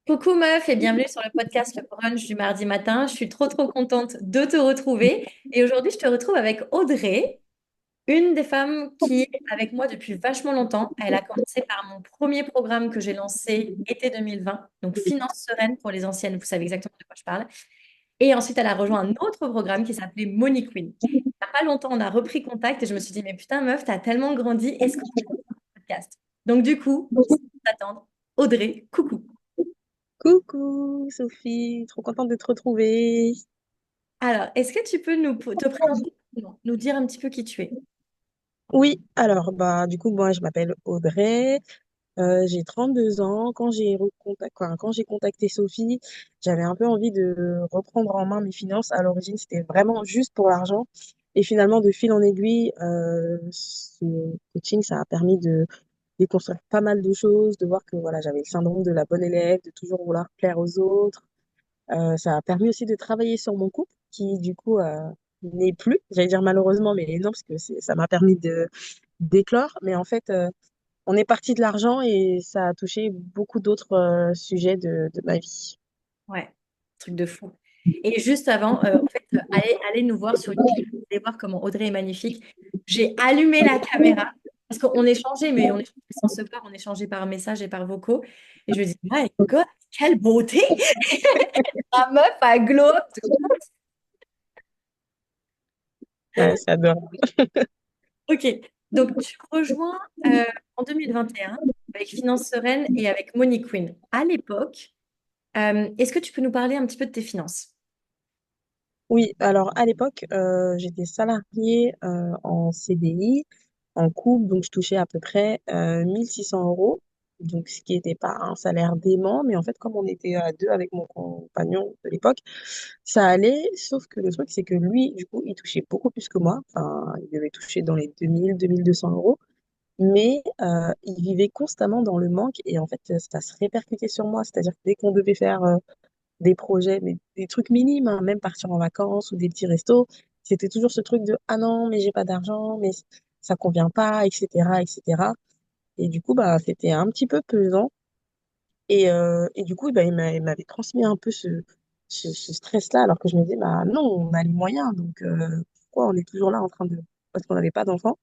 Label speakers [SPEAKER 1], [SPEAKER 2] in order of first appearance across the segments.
[SPEAKER 1] Coucou meuf et bienvenue sur le podcast Le Brunch du mardi matin. Je suis trop contente de te retrouver. Et aujourd'hui, je te retrouve avec Audrey, une des femmes qui est avec moi depuis vachement longtemps. Elle a commencé par mon premier programme que j'ai lancé été 2020, donc Finance sereine pour les anciennes, vous savez exactement de quoi je parle. Et ensuite, elle a rejoint un autre programme qui s'appelait Money Queen. Il n'y a pas longtemps, on a repris contact et je me suis dit, mais putain meuf, t'as tellement grandi, est-ce qu'on fait un podcast? Donc du coup, sans attendre, Audrey, coucou.
[SPEAKER 2] Coucou Sophie, trop contente de te retrouver.
[SPEAKER 1] Alors, est-ce que tu peux te présenter, non, nous dire un petit peu qui tu es?
[SPEAKER 2] Oui, alors bah du coup moi je m'appelle Audrey, j'ai 32 ans. Quand j'ai contacté Sophie, j'avais un peu envie de reprendre en main mes finances. À l'origine, c'était vraiment juste pour l'argent. Et finalement, de fil en aiguille, ce coaching, ça a permis de déconstruire pas mal de choses, de voir que voilà, j'avais le syndrome de la bonne élève, de toujours vouloir plaire aux autres. Ça a permis aussi de travailler sur mon couple, qui du coup n'est plus, j'allais dire malheureusement, mais non, parce que ça m'a permis de d'éclore. Mais en fait, on est parti de l'argent et ça a touché beaucoup d'autres sujets de ma vie.
[SPEAKER 1] Ouais, truc de fou. Et juste avant, allez nous voir sur YouTube, vous allez voir comment Audrey est magnifique. J'ai allumé la caméra parce qu'on échangeait, mais on échangeait sans se voir, on échangeait par message et par vocaux. Et je me dis, my God, quelle beauté! La meuf a glow up.
[SPEAKER 2] Ouais, c'est adorable.
[SPEAKER 1] Ok, donc tu rejoins en 2021 avec Finance Sereine et avec Money Queen. À l'époque, est-ce que tu peux nous parler un petit peu de tes finances?
[SPEAKER 2] Oui, alors à l'époque, j'étais salariée en CDI, en couple, donc je touchais à peu près 1 600 euros, donc ce qui n'était pas un salaire dément, mais en fait, comme on était à deux avec mon compagnon de l'époque, ça allait, sauf que le truc, c'est que lui, du coup, il touchait beaucoup plus que moi, enfin, il devait toucher dans les 2 200 euros, mais il vivait constamment dans le manque, et en fait, ça se répercutait sur moi, c'est-à-dire que dès qu'on devait faire des projets, mais des trucs minimes, hein, même partir en vacances ou des petits restos. C'était toujours ce truc de ah non, mais j'ai pas d'argent, mais ça convient pas, etc., etc. Et du coup, bah, c'était un petit peu pesant. Et du coup, bah, il m'avait transmis un peu ce stress-là, alors que je me disais, bah non, on a les moyens, donc pourquoi on est toujours là en train de, parce qu'on n'avait pas d'enfant,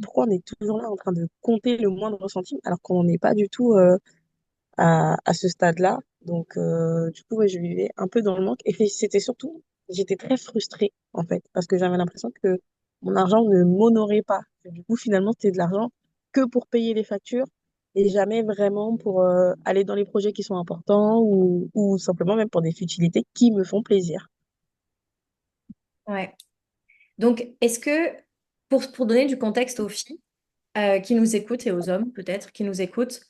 [SPEAKER 2] pourquoi on est toujours là en train de compter le moindre centime, alors qu'on n'est pas du tout à ce stade-là. Donc, du coup, ouais, je vivais un peu dans le manque. Et c'était surtout, j'étais très frustrée, en fait, parce que j'avais l'impression que mon argent ne m'honorait pas. Et du coup, finalement, c'était de l'argent que pour payer les factures et jamais vraiment pour aller dans les projets qui sont importants ou simplement même pour des futilités qui me font plaisir.
[SPEAKER 1] Ouais. Donc, est-ce que, pour donner du contexte aux filles qui nous écoutent et aux hommes peut-être qui nous écoutent,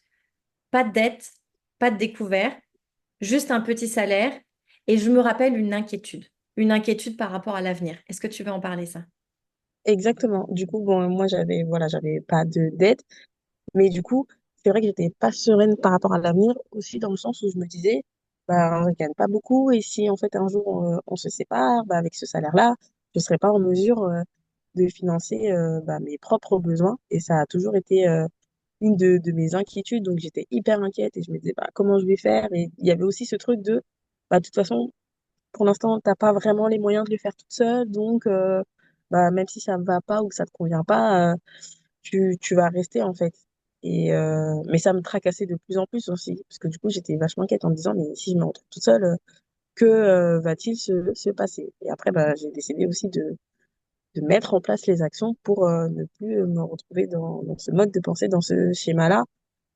[SPEAKER 1] pas de dette, pas de découvert, juste un petit salaire, et je me rappelle une inquiétude par rapport à l'avenir. Est-ce que tu veux en parler, ça?
[SPEAKER 2] Exactement. Du coup, bon, moi, j'avais pas de dette. Mais du coup, c'est vrai que j'étais pas sereine par rapport à l'avenir, aussi dans le sens où je me disais, bah, on ne gagne pas beaucoup, et si en fait un jour on se sépare, bah, avec ce salaire-là, je serais pas en mesure de financer bah, mes propres besoins. Et ça a toujours été une de mes inquiétudes, donc j'étais hyper inquiète et je me disais, bah, comment je vais faire? Et il y avait aussi ce truc de, bah, de toute façon, pour l'instant, t'as pas vraiment les moyens de le faire toute seule, donc bah, même si ça ne va pas ou que ça te convient pas, tu vas rester en fait. Mais ça me tracassait de plus en plus aussi, parce que du coup, j'étais vachement inquiète en me disant, mais si je me retrouve toute seule, que va-t-il se passer? Et après, bah, j'ai décidé aussi de mettre en place les actions pour ne plus me retrouver dans ce mode de pensée, dans ce schéma-là.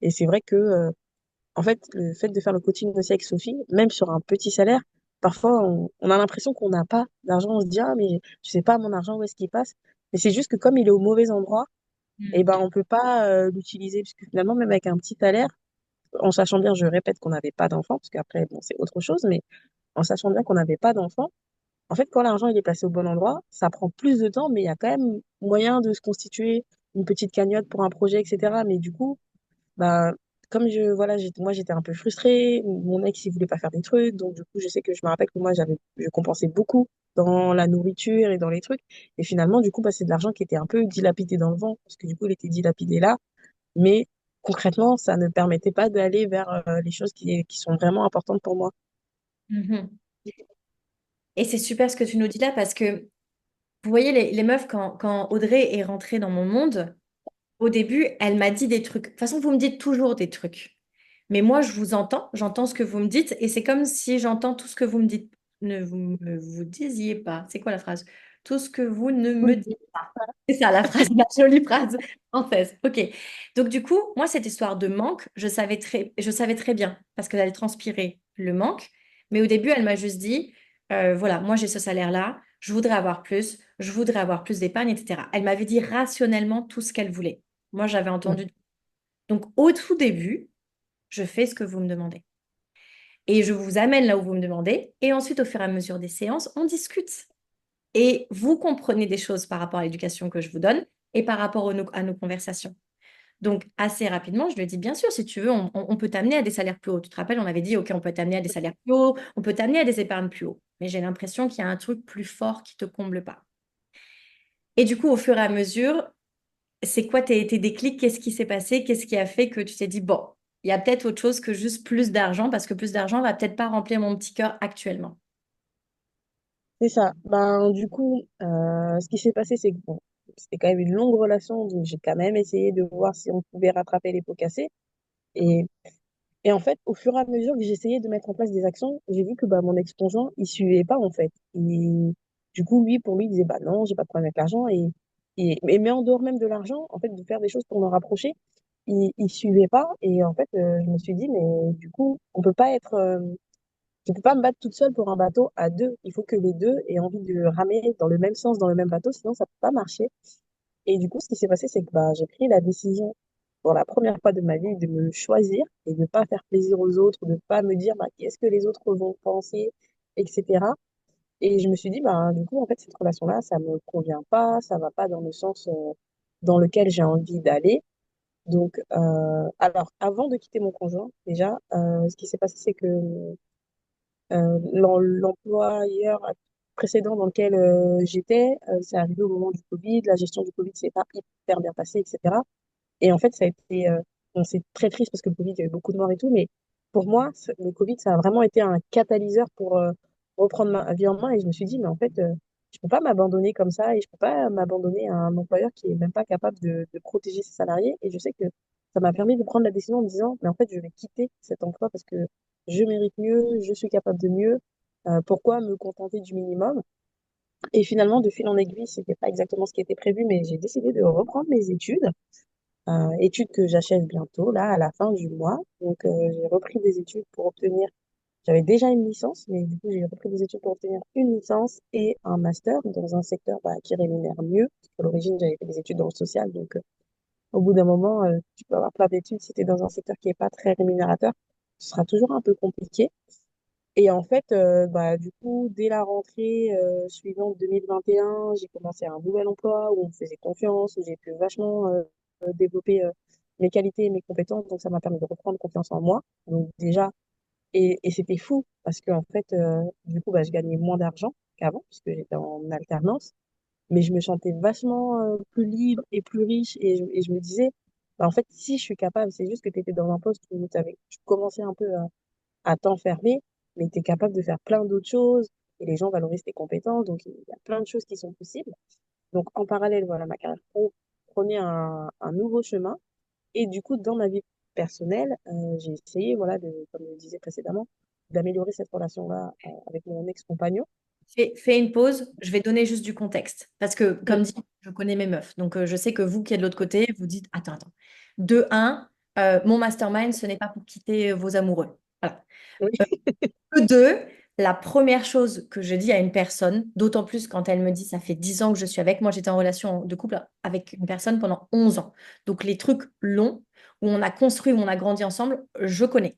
[SPEAKER 2] Et c'est vrai que, en fait, le fait de faire le coaching aussi avec Sophie, même sur un petit salaire, parfois, on a l'impression qu'on n'a pas d'argent. On se dit, ah, mais je sais pas, mon argent, où est-ce qu'il passe? Mais c'est juste que comme il est au mauvais endroit, et
[SPEAKER 1] Mm.
[SPEAKER 2] ben on peut pas l'utiliser parce que finalement même avec un petit salaire, en sachant bien, je répète qu'on n'avait pas d'enfant parce qu'après bon c'est autre chose, mais en sachant bien qu'on n'avait pas d'enfant, en fait quand l'argent il est placé au bon endroit, ça prend plus de temps, mais il y a quand même moyen de se constituer une petite cagnotte pour un projet, etc. Mais du coup, bah comme moi j'étais un peu frustrée, mon ex il voulait pas faire des trucs, donc du coup je sais que je me rappelle que moi je compensais beaucoup dans la nourriture et dans les trucs, et finalement du coup bah c'est de l'argent qui était un peu dilapidé dans le vent parce que du coup il était dilapidé là, mais concrètement, ça ne permettait pas d'aller vers les choses qui sont vraiment importantes pour moi.
[SPEAKER 1] Mhm. Et c'est super ce que tu nous dis là parce que, vous voyez, les meufs, quand Audrey est rentrée dans mon monde, au début, elle m'a dit des trucs. De toute façon, vous me dites toujours des trucs. Mais moi, je vous entends, j'entends ce que vous me dites, et c'est comme si j'entends tout ce que vous me dites. Ne vous, me vous disiez pas. C'est quoi la phrase? Tout ce que vous ne me dites pas. C'est ça la phrase, la jolie phrase française. Ok. Donc du coup, moi, cette histoire de manque, je savais très bien parce qu'elle allait transpirer le manque. Mais au début, elle m'a juste dit, voilà, moi j'ai ce salaire-là, je voudrais avoir plus d'épargne, etc. Elle m'avait dit rationnellement tout ce qu'elle voulait. Moi, j'avais entendu. Donc au tout début, je fais ce que vous me demandez. Et je vous amène là où vous me demandez. Et ensuite, au fur et à mesure des séances, on discute. Et vous comprenez des choses par rapport à l'éducation que je vous donne et par rapport à nos conversations. Donc, assez rapidement, je lui ai dit, bien sûr, si tu veux, on peut t'amener à des salaires plus hauts. Tu te rappelles, on avait dit, OK, on peut t'amener à des salaires plus hauts, on peut t'amener à des épargnes plus hauts. Mais j'ai l'impression qu'il y a un truc plus fort qui ne te comble pas. Et du coup, au fur et à mesure, c'est quoi tes déclics? Qu'est-ce qui s'est passé? Qu'est-ce qui a fait que tu t'es dit, bon, il y a peut-être autre chose que juste plus d'argent, parce que plus d'argent va peut-être pas remplir mon petit cœur actuellement.
[SPEAKER 2] C'est ça. Ben, du coup, ce qui s'est passé, c'est que bon, c'était quand même une longue relation, donc j'ai quand même essayé de voir si on pouvait rattraper les pots cassés. Et, et en fait, au fur et à mesure que j'essayais de mettre en place des actions, j'ai vu que bah, mon ex-conjoint, il suivait pas, en fait. Du coup, pour lui, il disait, bah non, j'ai pas de problème avec l'argent. Mais en dehors même de l'argent, en fait, de faire des choses pour nous rapprocher, il suivait pas. Et en fait, je me suis dit, mais du coup, on peut pas être, je peux pas me battre toute seule pour un bateau à deux. Il faut que les deux aient envie de ramer dans le même sens, dans le même bateau, sinon ça peut pas marcher. Et du coup, ce qui s'est passé, c'est que bah, j'ai pris la décision pour la première fois de ma vie de me choisir et de pas faire plaisir aux autres, de pas me dire bah, qu'est-ce que les autres vont penser, etc. Et je me suis dit, bah, du coup, en fait, cette relation-là, ça me convient pas, ça va pas dans le sens dans lequel j'ai envie d'aller. Donc, alors, avant de quitter mon conjoint, déjà, ce qui s'est passé, c'est que l'employeur précédent dans lequel j'étais, c'est arrivé au moment du Covid, la gestion du Covid s'est pas hyper bien passée, etc. Et en fait, ça a été, bon, c'est très triste parce que le Covid, il y a eu beaucoup de morts et tout, mais pour moi, le Covid, ça a vraiment été un catalyseur pour reprendre ma vie en main. Et je me suis dit, mais en fait, je peux pas m'abandonner comme ça et je peux pas m'abandonner à un employeur qui est même pas capable de protéger ses salariés. Et je sais que ça m'a permis de prendre la décision en me disant, mais en fait, je vais quitter cet emploi parce que je mérite mieux, je suis capable de mieux. Pourquoi me contenter du minimum? Et finalement, de fil en aiguille, c'était pas exactement ce qui était prévu, mais j'ai décidé de reprendre mes études, études que j'achève bientôt, là, à la fin du mois. Donc, j'ai repris des études pour obtenir, j'avais déjà une licence, mais du coup, j'ai repris des études pour obtenir une licence et un master dans un secteur bah, qui rémunère mieux. Parce qu'à l'origine, j'avais fait des études dans le social, donc au bout d'un moment, tu peux avoir plein d'études. Si tu es dans un secteur qui n'est pas très rémunérateur, ce sera toujours un peu compliqué. Et en fait, bah, du coup, dès la rentrée suivante 2021, j'ai commencé un nouvel emploi où on me faisait confiance, où j'ai pu vachement développer mes qualités et mes compétences. Donc, ça m'a permis de reprendre confiance en moi. Donc, déjà, et c'était fou parce que en fait, du coup, bah, je gagnais moins d'argent qu'avant puisque j'étais en alternance. Mais je me sentais vachement plus libre et plus riche. Et je me disais, bah, en fait, si je suis capable, c'est juste que tu étais dans un poste où tu commençais un peu à t'enfermer, mais tu es capable de faire plein d'autres choses et les gens valorisent tes compétences. Donc, il y a plein de choses qui sont possibles. Donc, en parallèle, voilà, ma carrière pro prenait un nouveau chemin. Et du coup, dans ma vie personnelle, j'ai essayé, voilà, comme je le disais précédemment, d'améliorer cette relation-là avec mon ex-compagnon.
[SPEAKER 1] Fais une pause, je vais donner juste du contexte. Parce que,
[SPEAKER 2] Mm.
[SPEAKER 1] comme dit, je connais mes meufs. Donc, je sais que vous qui êtes de l'autre côté, vous dites, attends, attends. De un, mon mastermind, ce n'est pas pour quitter vos amoureux. Voilà.
[SPEAKER 2] Oui.
[SPEAKER 1] De deux, la première chose que je dis à une personne, d'autant plus quand elle me dit, ça fait 10 ans que je suis avec, moi j'étais en relation de couple avec une personne pendant 11 ans. Donc les trucs longs, où on a construit, où on a grandi ensemble, je connais.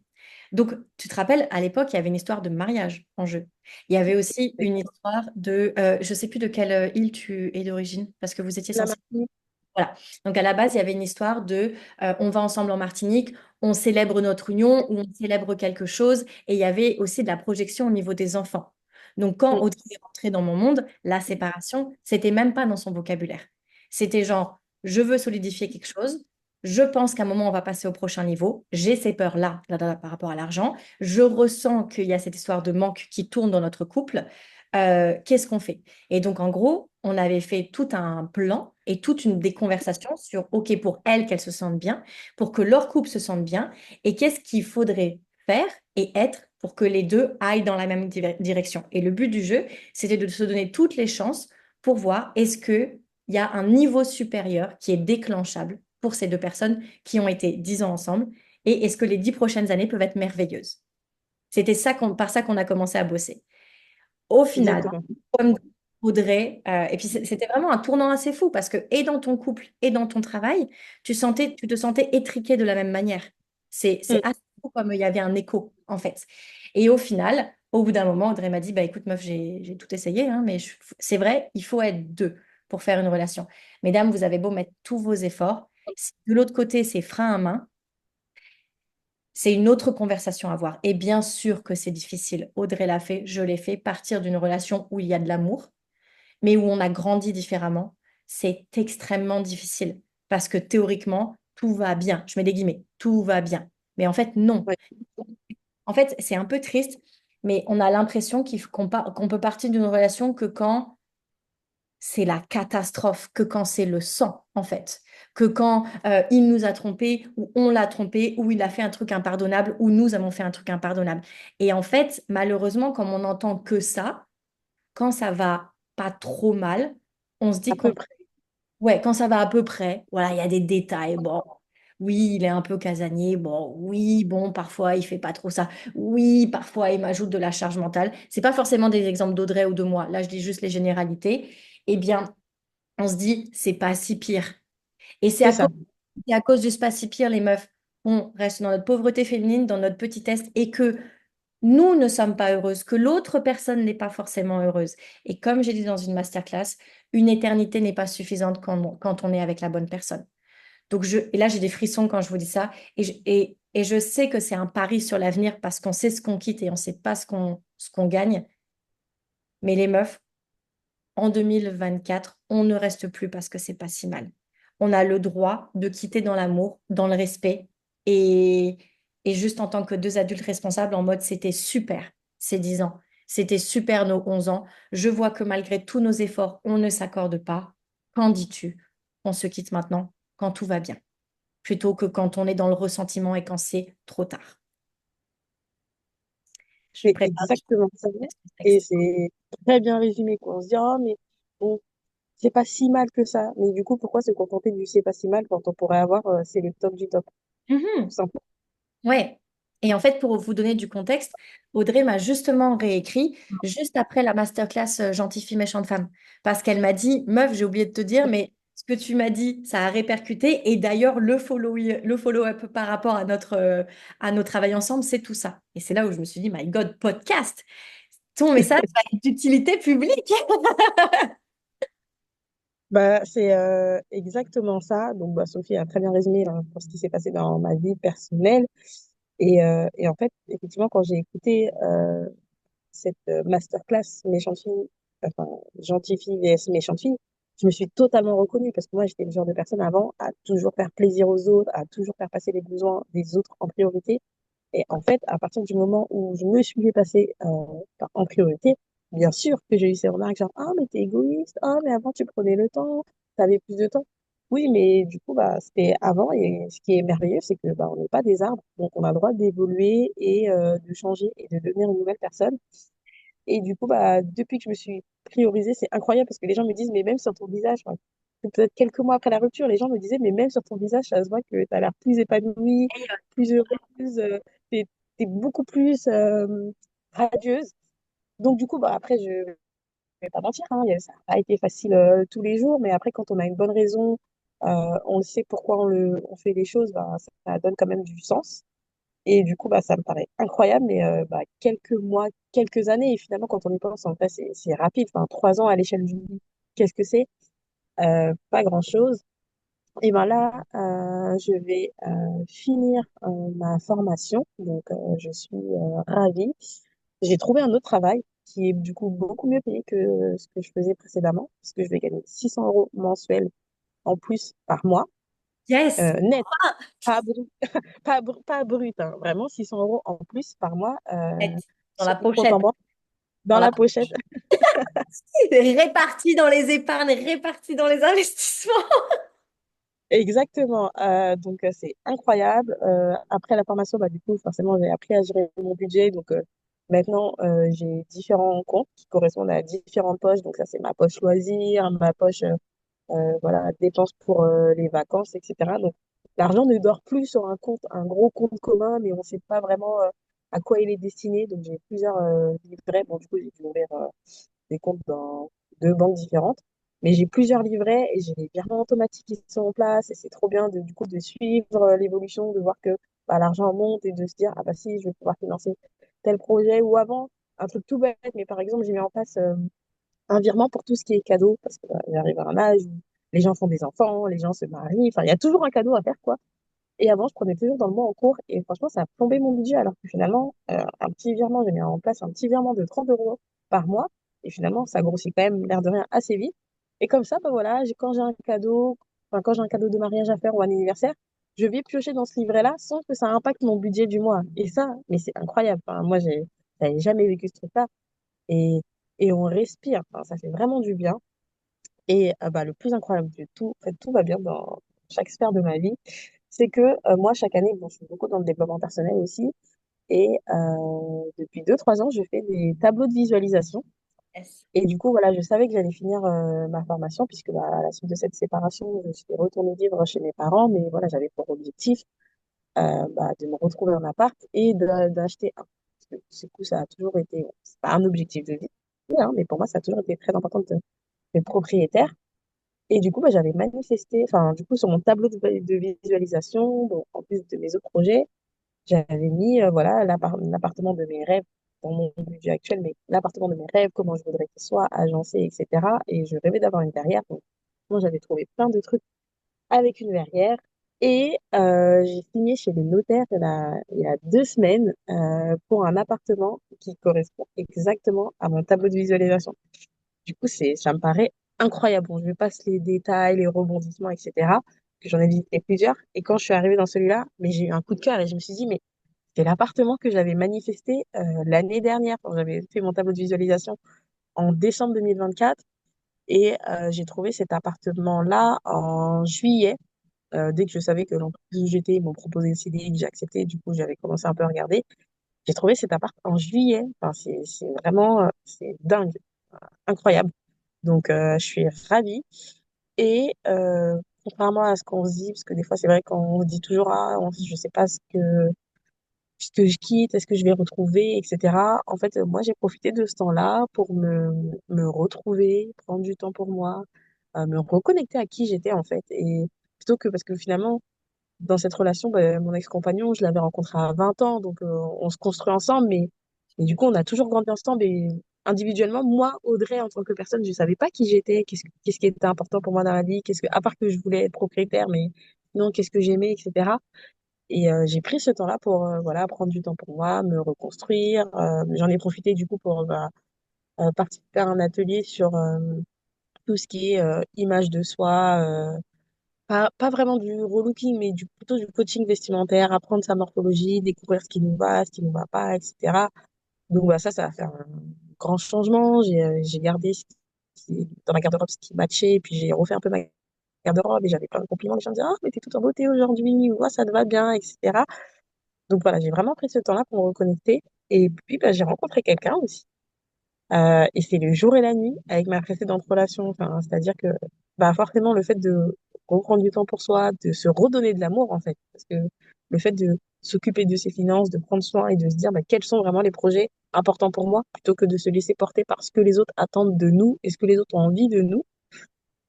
[SPEAKER 1] Donc tu te rappelles, à l'époque, il y avait une histoire de mariage en jeu. Il y avait aussi une histoire de, je sais plus de quelle île tu es d'origine, parce que vous étiez
[SPEAKER 2] La
[SPEAKER 1] censé.
[SPEAKER 2] Martinique.
[SPEAKER 1] Voilà. Donc à la base, il y avait une histoire de on va ensemble en Martinique, on célèbre notre union ou on célèbre quelque chose. Et il y avait aussi de la projection au niveau des enfants. Donc quand
[SPEAKER 2] Mm.
[SPEAKER 1] Audrey est rentrée dans mon monde, la séparation, c'était même pas dans son vocabulaire. C'était genre, je veux solidifier quelque chose. Je pense qu'à un moment, on va passer au prochain niveau. J'ai ces peurs-là par rapport à l'argent. Je ressens qu'il y a cette histoire de manque qui tourne dans notre couple. Qu'est-ce qu'on fait? Et donc, en gros, on avait fait tout un plan et toute une des conversations sur, OK, pour elles, qu'elles se sentent bien, pour que leur couple se sente bien, et qu'est-ce qu'il faudrait faire et être pour que les deux aillent dans la même direction. Et le but du jeu, c'était de se donner toutes les chances pour voir est-ce qu'il y a un niveau supérieur qui est déclenchable pour ces deux personnes qui ont été 10 ans ensemble et est-ce que les 10 prochaines années peuvent être merveilleuses. C'était ça par ça qu'on a commencé à bosser. Au final,
[SPEAKER 2] Exactement.
[SPEAKER 1] comme Audrey, et puis c'était vraiment un tournant assez fou parce que et dans ton couple et dans ton travail, tu te sentais étriqué de la même manière. C'est
[SPEAKER 2] Mm.
[SPEAKER 1] assez fou comme il y avait un écho en fait. Et au final, au bout d'un moment, Audrey m'a dit, bah écoute meuf, j'ai tout essayé, hein, mais c'est vrai, il faut être deux pour faire une relation. Mesdames, vous avez beau mettre tous vos efforts, si de l'autre côté c'est frein à main, c'est une autre conversation à avoir. Et bien sûr que c'est difficile. Audrey l'a fait, je l'ai fait. Partir d'une relation où il y a de l'amour, mais où on a grandi différemment, c'est extrêmement difficile. Parce que théoriquement, tout va bien. Je mets des guillemets, tout va bien. Mais en fait, non.
[SPEAKER 2] Ouais,
[SPEAKER 1] En fait, c'est un peu triste, mais on a l'impression qu'on peut partir d'une relation que quand c'est la catastrophe, que quand c'est le sang, en fait. Que quand il nous a trompés, ou on l'a trompé, ou il a fait un truc impardonnable, ou nous avons fait un truc impardonnable. Et en fait, malheureusement, comme on n'entend que ça, quand ça va pas trop mal, on se
[SPEAKER 2] à
[SPEAKER 1] dit
[SPEAKER 2] peu
[SPEAKER 1] qu'on...
[SPEAKER 2] près.
[SPEAKER 1] Ouais, quand ça va à peu près, voilà, il y a des détails. Bon, oui, il est un peu casanier. Bon, oui, bon, parfois, il fait pas trop ça. Oui, parfois, il m'ajoute de la charge mentale. C'est pas forcément des exemples d'Audrey ou de moi. Là, je dis juste les généralités. Eh bien, on se dit, c'est pas si pire. Et
[SPEAKER 2] C'est ça.
[SPEAKER 1] c'est à cause du c'est pas si pire, les meufs, on reste dans notre pauvreté féminine, dans notre petitesse, et que nous ne sommes pas heureuses, que l'autre personne n'est pas forcément heureuse. Et comme j'ai dit dans une masterclass, une éternité n'est pas suffisante quand on est avec la bonne personne. Donc et là, j'ai des frissons quand je vous dis ça, et je sais que c'est un pari sur l'avenir parce qu'on sait ce qu'on quitte et on ne sait pas ce qu'on gagne. Mais les meufs, en 2024, on ne reste plus parce que c'est pas si mal. On a le droit de quitter dans l'amour, dans le respect et, et juste en tant que deux adultes responsables en mode c'était super ces 10 ans, c'était super nos 11 ans. Je vois que malgré tous nos efforts, on ne s'accorde pas. Qu'en dis-tu? On se quitte maintenant quand tout va bien, plutôt que quand on est dans le ressentiment et quand c'est trop tard. Je
[SPEAKER 2] C'est
[SPEAKER 1] prépare
[SPEAKER 2] exactement ça.
[SPEAKER 1] ce
[SPEAKER 2] Et
[SPEAKER 1] texte.
[SPEAKER 2] c'est très bien résumé, quoi. On se dit, oh, mais bon, c'est pas si mal que ça. Mais du coup, pourquoi se contenter du c'est pas si mal quand on pourrait avoir, c'est le top du top, tout
[SPEAKER 1] Mhm.
[SPEAKER 2] simplement.
[SPEAKER 1] Ouais. Et en fait, pour vous donner du contexte, Audrey m'a justement réécrit juste après la masterclass Gentille fille, méchante femme. Parce qu'elle m'a dit, meuf, j'ai oublié de te dire, mais ce que tu m'as dit, ça a répercuté. Et d'ailleurs, le follow-up par rapport à nos travail ensemble, c'est tout ça. Et c'est là où je me suis dit, my God, podcast, ton message va être d'utilité publique.
[SPEAKER 2] Bah, c'est exactement ça. Donc, bah, Sophie a très bien résumé là, pour ce qui s'est passé dans ma vie personnelle. Et en fait, effectivement, quand j'ai écouté cette masterclass méchante fille, enfin, gentille fille vs méchante fille, je me suis totalement reconnue parce que moi, j'étais le genre de personne avant à toujours faire plaisir aux autres, à toujours faire passer les besoins des autres en priorité. Et en fait, à partir du moment où je me suis fait passer en priorité, bien sûr que j'ai eu ces remarques genre, ah, mais t'es égoïste, ah, mais avant, tu prenais le temps, t'avais plus de temps. Oui, mais du coup, bah, c'était avant, et ce qui est merveilleux, c'est que bah, on n'est pas des arbres, donc on a le droit d'évoluer et de changer et de devenir une nouvelle personne. Et du coup, bah, depuis que je me suis priorisée, c'est incroyable parce que les gens me disent, mais même sur ton visage, enfin, peut-être quelques mois après la rupture, les gens me disaient, mais même sur ton visage, ça se voit que tu as l'air plus épanouie, plus heureuse, t'es, t'es beaucoup plus radieuse. Donc, du coup, bah, après, je vais pas mentir, hein, ça n'a pas été facile tous les jours, mais après, quand on a une bonne raison, on le sait pourquoi on fait les choses, bah, ça donne quand même du sens. Et du coup, bah, ça me paraît incroyable, mais bah, quelques mois, quelques années, et finalement, quand on y pense, en fait, c'est rapide. Enfin, 3 ans à l'échelle d'une vie, qu'est-ce que c'est? Pas grand-chose. Et ben là, je vais finir ma formation, donc je suis ravie. J'ai trouvé un autre travail qui est du coup beaucoup mieux payé que ce que je faisais précédemment, parce que je vais gagner 600 € mensuels en plus par mois.
[SPEAKER 1] Yes.
[SPEAKER 2] net, pas brut, pas brut, hein, vraiment 600 euros en plus par mois
[SPEAKER 1] Net. Dans la
[SPEAKER 2] sur mon compte
[SPEAKER 1] pochette.
[SPEAKER 2] en banque, dans
[SPEAKER 1] Dans la
[SPEAKER 2] la pochette.
[SPEAKER 1] pochette. Réparti dans les épargnes, réparti dans les investissements.
[SPEAKER 2] Exactement. Donc, c'est incroyable. Après la formation, bah, du coup, forcément, j'ai appris à gérer mon budget. Donc, maintenant, j'ai différents comptes qui correspondent à différentes poches. Donc, ça, c'est ma poche loisir, ma poche, voilà, dépenses pour les vacances, etc. Donc, l'argent ne dort plus sur un compte, un gros compte commun, mais on ne sait pas vraiment à quoi il est destiné. Donc, j'ai plusieurs livrets. Bon, du coup, j'ai dû ouvrir des comptes dans deux banques différentes. Mais j'ai plusieurs livrets et j'ai les virements automatiques qui sont en place et c'est trop bien du coup de suivre l'évolution, de voir que bah, l'argent monte et de se dire ah bah si je vais pouvoir financer tel projet ou avant un truc tout bête mais par exemple j'ai mis en place un virement pour tout ce qui est cadeau parce que bah, j'arrive à un âge où les gens font des enfants, les gens se marient, enfin il y a toujours un cadeau à faire quoi. Et avant, je prenais toujours dans le mois en cours. Et franchement, ça a plombé mon budget. Alors que finalement, un petit virement, j'ai mis en place un petit virement de 30 euros par mois. Et finalement, ça grossit quand même, l'air de rien, assez vite. Et comme ça, bah voilà, quand j'ai un cadeau, enfin, quand j'ai un cadeau de mariage à faire ou un anniversaire, je vais piocher dans ce livret-là sans que ça impacte mon budget du mois. Et ça, mais c'est incroyable. Enfin, moi, j'avais jamais vécu ce truc-là. Et, et on respire. Enfin, ça fait vraiment du bien. Et bah, le plus incroyable de tout, en fait, tout va bien dans chaque sphère de ma vie, c'est que moi, chaque année, bon, je suis beaucoup dans le développement personnel aussi, et depuis 2, 3 ans, je fais des tableaux de visualisation.
[SPEAKER 1] Yes.
[SPEAKER 2] Et du coup, voilà, je savais que j'allais finir ma formation, puisque bah, à la suite de cette séparation, je suis retournée vivre chez mes parents, mais voilà, j'avais pour objectif bah, de me retrouver en appart et d'acheter un. Parce que du coup, ça a toujours été, bon, c'est pas un objectif de vie, hein, mais pour moi, ça a toujours été très important d'être propriétaire. Et du coup, bah, j'avais manifesté, enfin, du coup, sur mon tableau de visualisation, bon, en plus de mes autres projets, j'avais mis, voilà, l'appartement de mes rêves dans mon budget actuel, mais l'appartement de mes rêves, comment je voudrais qu'il soit, agencé, etc. Et je rêvais d'avoir une verrière. Donc, moi, j'avais trouvé plein de trucs avec une verrière. Et j'ai signé chez le notaire il y a 2 semaines pour un appartement qui correspond exactement à mon tableau de visualisation. Du coup, ça me paraît incroyable. Bon, je ne vais pas les détails, les rebondissements, etc. Que j'en ai visité plusieurs. Et quand je suis arrivée dans celui-là, mais j'ai eu un coup de cœur et je me suis dit, mais c'est l'appartement que j'avais manifesté l'année dernière quand j'avais fait mon tableau de visualisation en décembre 2024. Et j'ai trouvé cet appartement-là en juillet. Dès que je savais que l'entreprise où j'étais, ils m'ont proposé le CDI, que j'ai accepté. Du coup, j'avais commencé un peu à regarder. J'ai trouvé cet appart en juillet. Enfin, c'est vraiment, c'est dingue, incroyable. Donc, je suis ravie. Et contrairement à ce qu'on se dit, parce que des fois, c'est vrai qu'on se dit toujours, ah, je sais pas ce que je quitte, est-ce que je vais retrouver, etc. En fait, moi, j'ai profité de ce temps-là pour me retrouver, prendre du temps pour moi, me reconnecter à qui j'étais, en fait. Et plutôt que, parce que finalement, dans cette relation, bah, mon ex-compagnon, je l'avais rencontré à 20 ans, donc on se construit ensemble, mais du coup, on a toujours grandi ensemble et individuellement, moi, Audrey, en tant que personne, je savais pas qui j'étais, qu'est-ce qui était important pour moi dans la vie, à part que je voulais être propriétaire, mais non, qu'est-ce que j'aimais, etc. Et j'ai pris ce temps-là pour voilà, prendre du temps pour moi, me reconstruire. J'en ai profité du coup pour bah, participer à un atelier sur tout ce qui est image de soi, pas vraiment du relooking, mais plutôt du coaching vestimentaire, apprendre sa morphologie, découvrir ce qui nous va pas, etc. Donc bah, ça va faire un grand changement. J'ai gardé dans ma garde-robe ce qui matchait, et puis j'ai refait un peu ma garde-robe et j'avais plein de compliments. Les gens me disaient, ah, mais t'es toute en beauté aujourd'hui, ou ah, ça te va bien, etc. Donc voilà, j'ai vraiment pris ce temps-là pour me reconnecter. Et puis bah, j'ai rencontré quelqu'un aussi. Et c'est le jour et la nuit avec ma précédente relation. Enfin, c'est-à-dire que bah, forcément, le fait de reprendre du temps pour soi, de se redonner de l'amour, en fait. Parce que le fait de s'occuper de ses finances, de prendre soin et de se dire bah, quels sont vraiment les projets importants pour moi, plutôt que de se laisser porter par ce que les autres attendent de nous et ce que les autres ont envie de nous.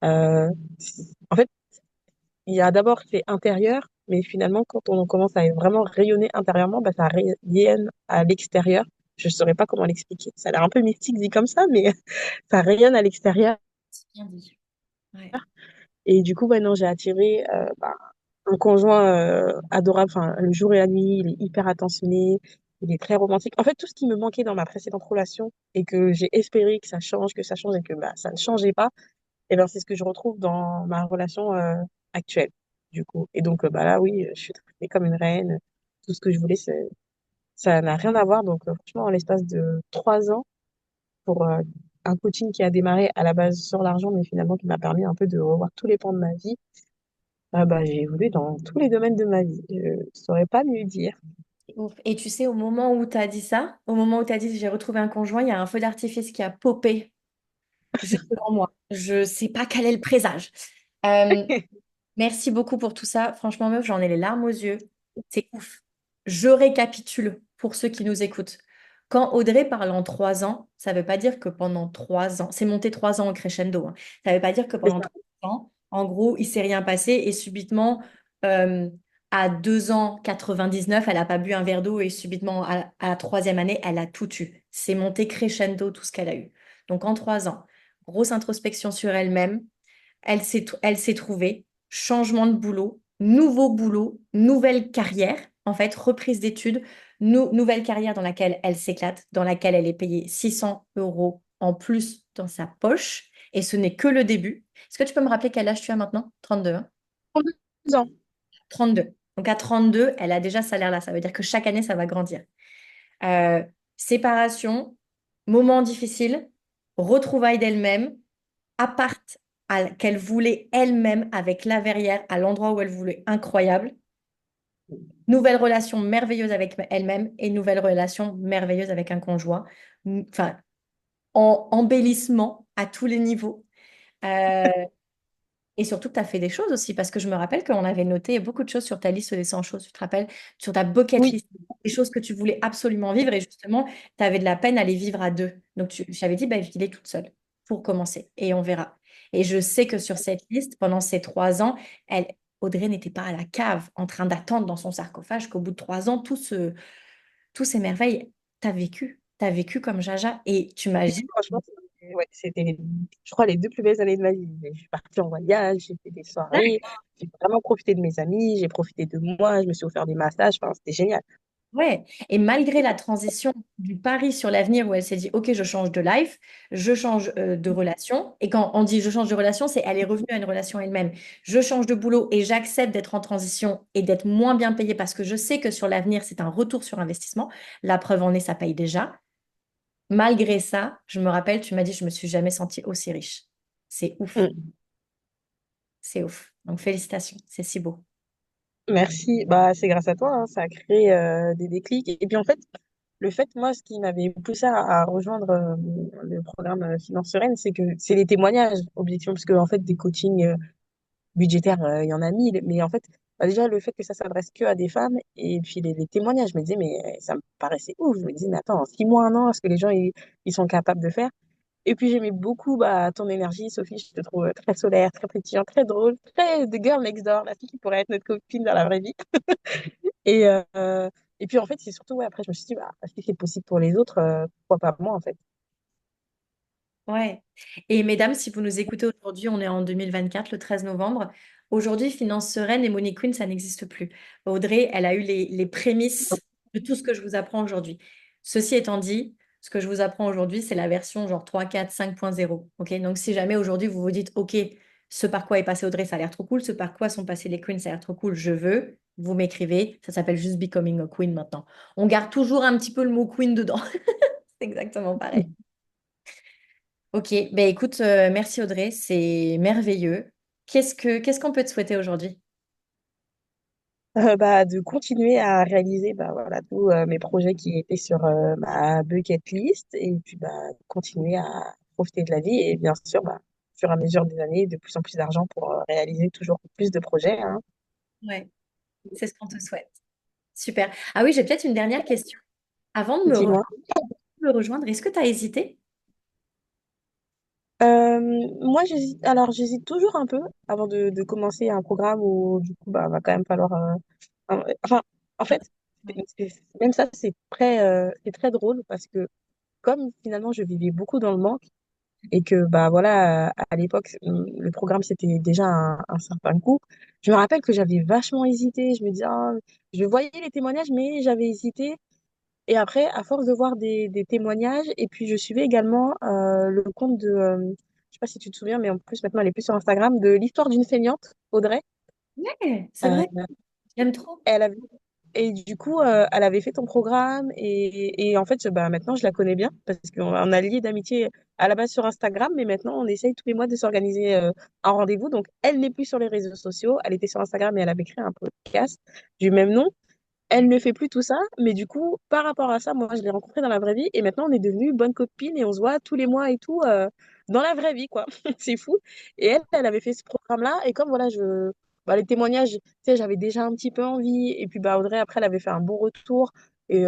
[SPEAKER 2] En fait, il y a d'abord fait intérieur, mais finalement, quand on commence à vraiment rayonner intérieurement, bah, ça rayonne à l'extérieur. Je ne saurais pas comment l'expliquer. Ça a l'air un peu mystique dit comme ça, mais ça rayonne à l'extérieur.
[SPEAKER 1] C'est bien dit. Ouais.
[SPEAKER 2] Et du coup, maintenant, j'ai attiré bah, un conjoint adorable. Enfin, le jour et la nuit, il est hyper attentionné, il est très romantique. En fait, tout ce qui me manquait dans ma précédente relation et que j'ai espéré que ça change et que bah, ça ne changeait pas, et ben, c'est ce que je retrouve dans ma relation actuelle. du coup. Et donc, bah là, oui, je suis traitée comme une reine. Tout ce que je voulais, ça n'a rien à voir. Donc, franchement, en l'espace de 3 ans, pour un coaching qui a démarré à la base sur l'argent, mais finalement qui m'a permis un peu de revoir tous les pans de ma vie, bah, j'ai évolué dans tous les domaines de ma vie. Je ne saurais pas mieux dire.
[SPEAKER 1] Ouf. Et tu sais, au moment où tu as dit ça, au moment où tu as dit j'ai retrouvé un conjoint, il y a un feu d'artifice qui a popé juste devant moi. Je sais pas quel est le présage. Euh, Merci beaucoup pour tout ça. Franchement, meuf, j'en ai les larmes aux yeux. C'est ouf. Je récapitule pour ceux qui nous écoutent. Quand Audrey parle en 3 ans, ça ne veut pas dire que pendant 3 ans, c'est monté 3 ans au crescendo, hein. Ça ne veut pas dire que
[SPEAKER 2] C'est
[SPEAKER 1] pendant
[SPEAKER 2] ça.
[SPEAKER 1] 3 ans, en gros, il s'est rien passé et subitement, euh, à 2 ans 99, elle n'a pas bu un verre d'eau et subitement, à la troisième année, elle a tout eu. C'est monté crescendo tout ce qu'elle a eu. Donc en 3 ans, grosse introspection sur elle-même, elle s'est trouvée, changement de boulot, nouveau boulot, nouvelle carrière, en fait, reprise d'études, nouvelle carrière dans laquelle elle s'éclate, dans laquelle elle est payée 600 euros en plus dans sa poche. Et ce n'est que le début. Est-ce que tu peux me rappeler quel âge tu as maintenant? 32, hein?
[SPEAKER 2] 32 ans.
[SPEAKER 1] 32. Donc à 32, elle a déjà ce salaire-là. Ça veut dire que chaque année, ça va grandir. Euh, Séparation, moment difficile, retrouvailles d'elle-même, appart qu'elle voulait elle-même avec la verrière à l'endroit où elle voulait incroyable. Nouvelle relation merveilleuse avec elle-même et nouvelle relation merveilleuse avec un conjoint. Enfin, en embellissement à tous les niveaux. Euh, et surtout, tu as fait des choses aussi, parce que je me rappelle qu'on avait noté beaucoup de choses sur ta liste des 100 choses, tu te rappelles, sur ta bucket
[SPEAKER 2] Oui,
[SPEAKER 1] list, des choses que tu voulais absolument vivre, et justement, tu avais de la peine à les vivre à deux. Donc, j'avais dit, bah, vis-les toute seule, pour commencer, et on verra. Et je sais que sur cette liste, pendant ces 3 ans, elle, Audrey n'était pas à la cave, en train d'attendre dans son sarcophage qu'au bout de 3 ans, tous ces merveilles, tu as vécu comme Jaja, et tu m'as
[SPEAKER 2] oui,
[SPEAKER 1] dit,
[SPEAKER 2] franchement, ouais, c'était, je crois, les 2 plus belles années de ma vie. Je suis partie en voyage, j'ai fait des soirées, j'ai vraiment profité de mes amis, j'ai profité de moi, je me suis offert des massages, enfin, c'était génial.
[SPEAKER 1] ouais, et malgré la transition du pari sur l'avenir où elle s'est dit, OK, je change de life, je change de relation. Et quand on dit je change de relation, c'est elle est revenue à une relation elle-même. Je change de boulot et j'accepte d'être en transition et d'être moins bien payée parce que je sais que sur l'avenir, c'est un retour sur investissement. La preuve en est, ça paye déjà. Malgré ça, je me rappelle, tu m'as dit, je me suis jamais sentie aussi riche. C'est ouf,
[SPEAKER 2] Mm.
[SPEAKER 1] c'est ouf. Donc félicitations, c'est si beau.
[SPEAKER 2] Merci, bah, c'est grâce à toi, hein, ça a créé des déclics. Et puis en fait, le fait, moi, ce qui m'avait poussé à rejoindre le programme Finance Sereine, c'est que c'est les témoignages, objectivement, parce que en fait, des coachings budgétaires, il y en a mille, mais en fait, bah, déjà, le fait que ça s'adresse que à des femmes, et puis les témoignages, je me disais, mais ça me paraissait ouf. Je me disais, mais attends, en 6 mois, un an, est-ce que les gens, ils sont capables de faire? Et puis j'aimais beaucoup bah, ton énergie, Sophie, je te trouve très solaire, très pétillante, très drôle, très de girl next door, la fille qui pourrait être notre copine dans la vraie vie. Et, euh, et puis en fait, c'est surtout, ouais, après, je me suis dit, bah, si c'est possible pour les autres, pourquoi pas moi, en fait.
[SPEAKER 1] Ouais. Et mesdames, si vous nous écoutez aujourd'hui, on est en 2024, le 13 novembre. Aujourd'hui, Finance Sereine et Money Queen, ça n'existe plus. Audrey, elle a eu les prémices de tout ce que je vous apprends aujourd'hui. Ceci étant dit, ce que je vous apprends aujourd'hui, c'est la version genre 3, 4, 5.0. OK? Donc, si jamais aujourd'hui, vous vous dites, OK, ce par quoi est passé Audrey, ça a l'air trop cool, ce par quoi sont passés les queens, ça a l'air trop cool, je veux, vous m'écrivez. Ça s'appelle juste Becoming a Queen maintenant. On garde toujours un petit peu le mot queen dedans. C'est exactement pareil. Ok, ben écoute, merci Audrey, c'est merveilleux. Qu'est-ce qu'on peut te souhaiter aujourd'hui?
[SPEAKER 2] Bah, de continuer à réaliser bah, voilà, tous mes projets qui étaient sur ma bucket list et puis bah, continuer à profiter de la vie et bien sûr, bah, au fur et à mesure des années, de plus en plus d'argent pour réaliser toujours plus de projets, hein.
[SPEAKER 1] Ouais, c'est ce qu'on te souhaite. Super. Ah oui, j'ai peut-être une dernière question. Avant de
[SPEAKER 2] Dis-moi.
[SPEAKER 1] me rejoindre, est-ce que tu as hésité?
[SPEAKER 2] Moi, j'hésite toujours un peu avant de commencer un programme où, du coup, bah, va quand même falloir. Enfin, en fait,
[SPEAKER 1] Ouais.
[SPEAKER 2] même ça, c'est très drôle parce que, comme finalement, je vivais beaucoup dans le manque et que, bah, voilà, à l'époque, le programme, c'était déjà un certain coût, je me rappelle que j'avais vachement hésité. Je me disais, ah, je voyais les témoignages, mais j'avais hésité. Et après, à force de voir des témoignages, et puis je suivais également le compte de, je sais pas si tu te souviens, mais en plus maintenant elle est plus sur Instagram, de l'histoire d'une feignante, Audrey.
[SPEAKER 1] Ouais, c'est
[SPEAKER 2] Euh,
[SPEAKER 1] vrai, j'aime trop.
[SPEAKER 2] elle avait, et du coup, elle avait fait ton programme et en fait, bah, maintenant, je la connais bien parce qu'on a lié d'amitié à la base sur Instagram, mais maintenant, on essaye tous les mois de s'organiser un rendez-vous. Donc, elle n'est plus sur les réseaux sociaux, elle était sur Instagram et elle avait créé un podcast du même nom. Elle ne fait plus tout ça, mais du coup, par rapport à ça, moi, je l'ai rencontrée dans la vraie vie et maintenant, on est devenues bonnes copines et on se voit tous les mois et tout dans la vraie vie, quoi. C'est fou. Et elle, elle avait fait ce programme-là et comme voilà, bah, les témoignages, tu sais, j'avais déjà un petit peu envie et puis bah Audrey après, elle avait fait un bon retour et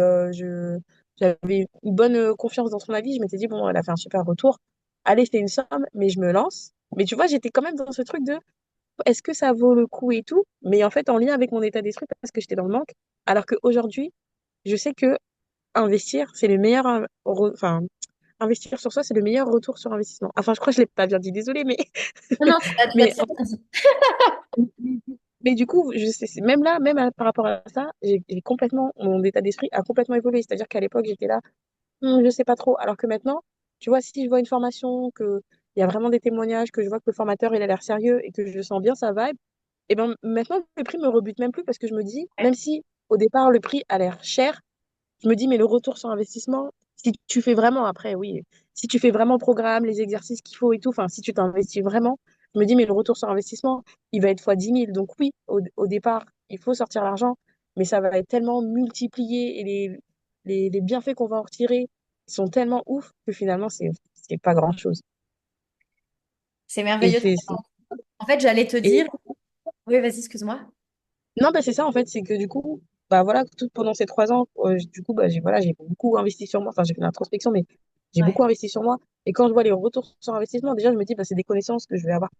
[SPEAKER 2] j'avais une bonne confiance dans son avis. Je m'étais dit bon, elle a fait un super retour. Allez, c'était une somme, mais je me lance. Mais tu vois, j'étais quand même dans ce truc de est-ce que ça vaut le coup et tout, mais en fait en lien avec mon état d'esprit parce que j'étais dans le manque. Alors qu'aujourd'hui, je sais que investir, c'est le meilleur, enfin, investir sur soi, c'est le meilleur retour sur investissement. Enfin, je crois que je l'ai pas bien dit, désolée, mais,
[SPEAKER 1] Non, non, tu l'as
[SPEAKER 2] mais,
[SPEAKER 1] très bien dit.
[SPEAKER 2] mais du coup, je sais, même là, par rapport à ça, j'ai complètement, mon état d'esprit a complètement évolué. C'est-à-dire qu'à l'époque, j'étais là, je sais pas trop. Alors que maintenant, tu vois, si je vois une formation, que il y a vraiment des témoignages, que je vois que le formateur, il a l'air sérieux et que je sens bien sa vibe, et ben maintenant, le prix me rebute même plus parce que je me dis, même si au départ, le prix a l'air cher, je me dis, mais le retour sur investissement, si tu fais vraiment, après, oui, si tu fais vraiment le programme, les exercices qu'il faut et tout, enfin, si tu t'investis vraiment, je me dis, mais le retour sur investissement, il va être fois 10 000. Donc oui, au départ, il faut sortir l'argent, mais ça va être tellement multiplié et les bienfaits qu'on va en retirer sont tellement ouf que finalement, c'est pas grand-chose.
[SPEAKER 1] C'est
[SPEAKER 2] Et
[SPEAKER 1] merveilleux.
[SPEAKER 2] c'est,
[SPEAKER 1] En fait, j'allais te
[SPEAKER 2] et
[SPEAKER 1] dire, oui, vas-y, excuse-moi.
[SPEAKER 2] non, bah, c'est ça, en fait, c'est que du coup, bah voilà, tout pendant ces 3 ans, du coup, bah, voilà, j'ai beaucoup investi sur moi. Enfin, j'ai fait l'introspection, mais j'ai
[SPEAKER 1] Ouais.
[SPEAKER 2] beaucoup investi sur moi. Et quand je vois les retours sur investissement, déjà, je me dis, bah, c'est des connaissances que je vais avoir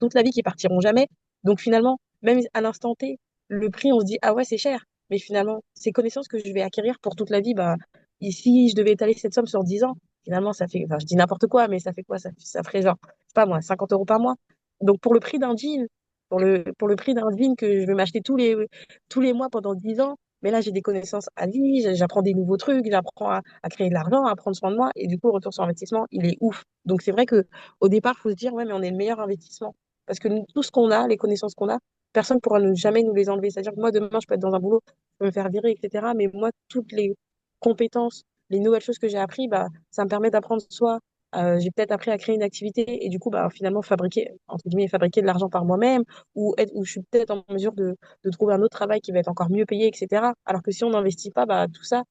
[SPEAKER 2] toute la vie qui partiront jamais. Donc finalement, même à l'instant T, le prix, on se dit, ah ouais, c'est cher. Mais finalement, ces connaissances que je vais acquérir pour toute la vie, bah, ici, je devais étaler cette somme sur 10 ans. Finalement, ça fait, enfin, je dis n'importe quoi, mais ça fait quoi? Ça ferait genre, je sais pas moi, 50 euros par mois. Donc pour le prix d'un jean, pour le prix d'un jean que je vais m'acheter tous les mois pendant 10 ans, mais là, j'ai des connaissances à vie, j'apprends des nouveaux trucs, j'apprends à créer de l'argent, à prendre soin de moi. Et du coup, le retour sur investissement, il est ouf. Donc c'est vrai que au départ, il faut se dire, ouais, mais on est le meilleur investissement. Parce que tout ce qu'on a, les connaissances qu'on a, personne ne pourra jamais nous les enlever. C'est-à-dire que moi, demain, je peux être dans un boulot, je peux me faire virer, etc. Mais moi, toutes les compétences, les nouvelles choses que j'ai appris, bah, ça me permet d'apprendre soit j'ai peut-être appris à créer une activité et du coup, bah, finalement, fabriquer, entre guillemets, fabriquer de l'argent par moi-même ou je suis peut-être en mesure de trouver un autre travail qui va être encore mieux payé, etc. Alors que si on n'investit pas, bah, tout ça,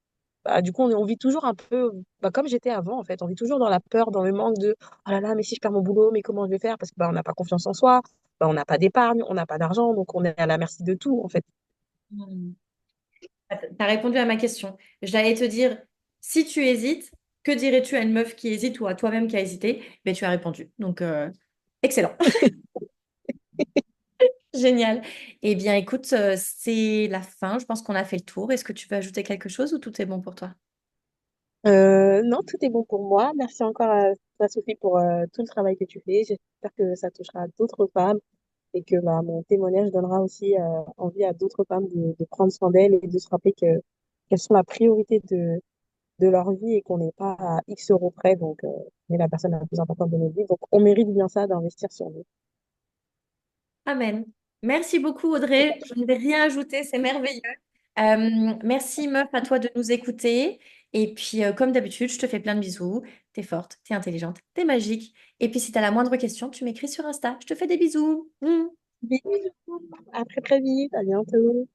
[SPEAKER 2] bah, du coup, on vit toujours un peu bah, comme j'étais avant, en fait. On vit toujours dans la peur, dans le manque de oh là là, mais si je perds mon boulot, mais comment je vais faire? Parce que bah, on n'a pas confiance en soi, bah, on n'a pas d'épargne, on n'a pas d'argent, donc on est à la merci de tout, en fait.
[SPEAKER 1] Hmm. T'as répondu à ma question. J'allais te dire, si tu hésites, que dirais-tu à une meuf qui hésite ou à toi-même qui a hésité? Mais tu as répondu. Donc, excellent. Génial. Eh bien, écoute, c'est la fin. Je pense qu'on a fait le tour. Est-ce que tu veux ajouter quelque chose ou tout est bon pour toi?
[SPEAKER 2] Non, tout est bon pour moi. Merci encore à toi, Sophie, pour tout le travail que tu fais. J'espère que ça touchera d'autres femmes et que bah, mon témoignage donnera aussi envie à d'autres femmes de prendre soin d'elles et de se rappeler qu'elles sont la priorité de leur vie et qu'on n'est pas à X euros près, donc on est la personne la plus importante de notre vie. Donc on mérite bien ça d'investir sur nous.
[SPEAKER 1] Amen. Merci beaucoup, Audrey. Je ne vais rien ajouter. C'est merveilleux. Merci, meuf, à toi de nous écouter. Et puis, comme d'habitude, je te fais plein de bisous. T'es forte, t'es intelligente, t'es magique. Et puis, si t'as la moindre question, tu m'écris sur Insta. Je te fais des bisous.
[SPEAKER 2] Bisous, à très très vite, à bientôt.